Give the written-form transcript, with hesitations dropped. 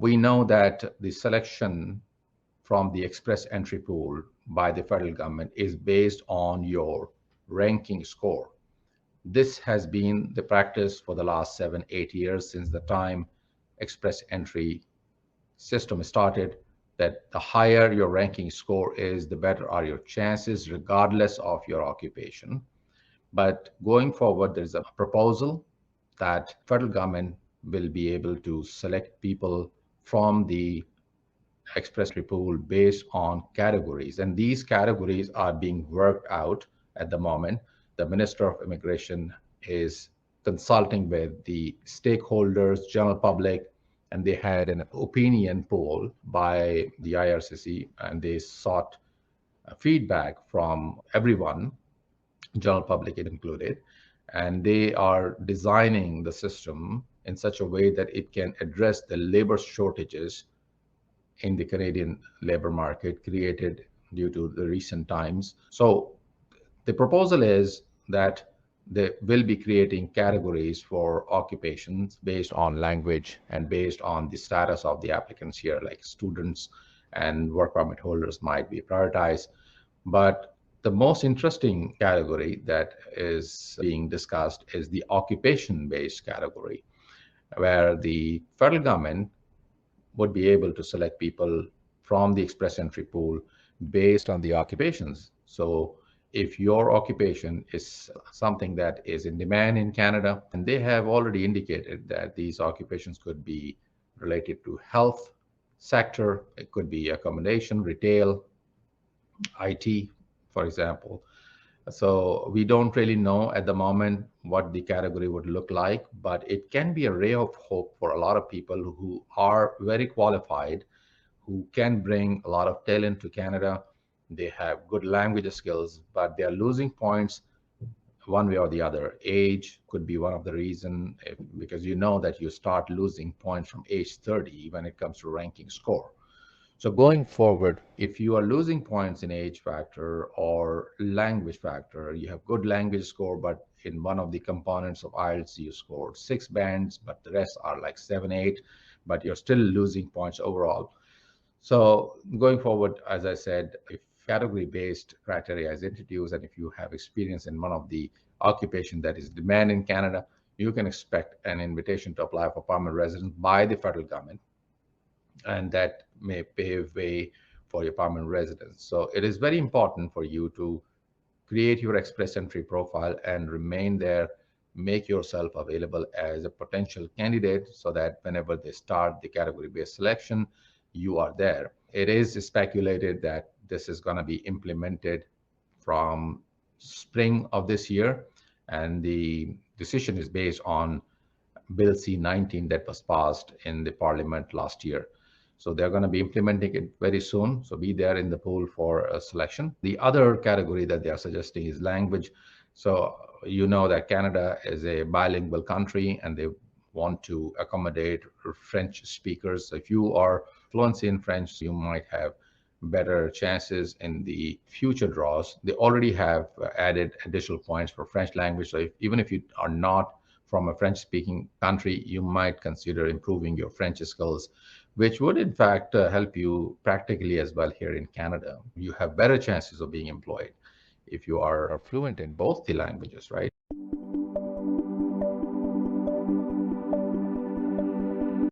We know that the selection from the express entry pool by the federal government is based on your ranking score. This has been the practice for the last 7, 8 years since the time express entry system started, that the higher your ranking score is, the better are your chances, regardless of your occupation. But going forward, there's a proposal that federal government will be able to select people from the express entry pool based on categories. And these categories are being worked out at the moment. The Minister of Immigration is consulting with the stakeholders, general public, and they had an opinion poll by the IRCC, and they sought feedback from everyone, general public included, and they are designing the system in such a way that it can address the labor shortages in the Canadian labor market created due to the recent times. So the proposal is that they will be creating categories for occupations based on language and based on the status of the applicants here, like students and work permit holders might be prioritized. But the most interesting category that is being discussed is the occupation-based category, where the federal government would be able to select people from the express entry pool based on the occupations. So if your occupation is something that is in demand in Canada, and they have already indicated that these occupations could be related to health sector, it could be accommodation, retail, IT, for example. So we don't really know at the moment what the category would look like, but it can be a ray of hope for a lot of people who are very qualified, who can bring a lot of talent to Canada. They have good language skills, but they are losing points one way or the other. Age could be one of the reason, because you know that you start losing points from age 30 when it comes to ranking score. So going forward, if you are losing points in age factor or language factor, you have good language score, but in one of the components of IELTS, you scored 6 bands, but the rest are like 7, 8, but you're still losing points overall. So going forward, as I said, if category-based criteria is introduced, and if you have experience in one of the occupation that is demand in Canada, you can expect an invitation to apply for permanent residence by the federal government, and that may pave way for your permanent residence. So it is very important for you to create your express entry profile and remain there, make yourself available as a potential candidate so that whenever they start the category-based selection, you are there. It is speculated that this is going to be implemented from spring of this year, and the decision is based on Bill C-19 that was passed in the Parliament last year. So they're going to be implementing it very soon. So be there in the pool for a selection. The other category that they are suggesting is language. So you know that Canada is a bilingual country, and they want to accommodate French speakers. So if you are fluency in French, you might have better chances in the future draws. They already have added additional points for French language. So even if you are not from a French-speaking country, you might consider improving your French skills, which would in fact help you practically as well here in Canada. You have better chances of being employed if you are fluent in both the languages, right?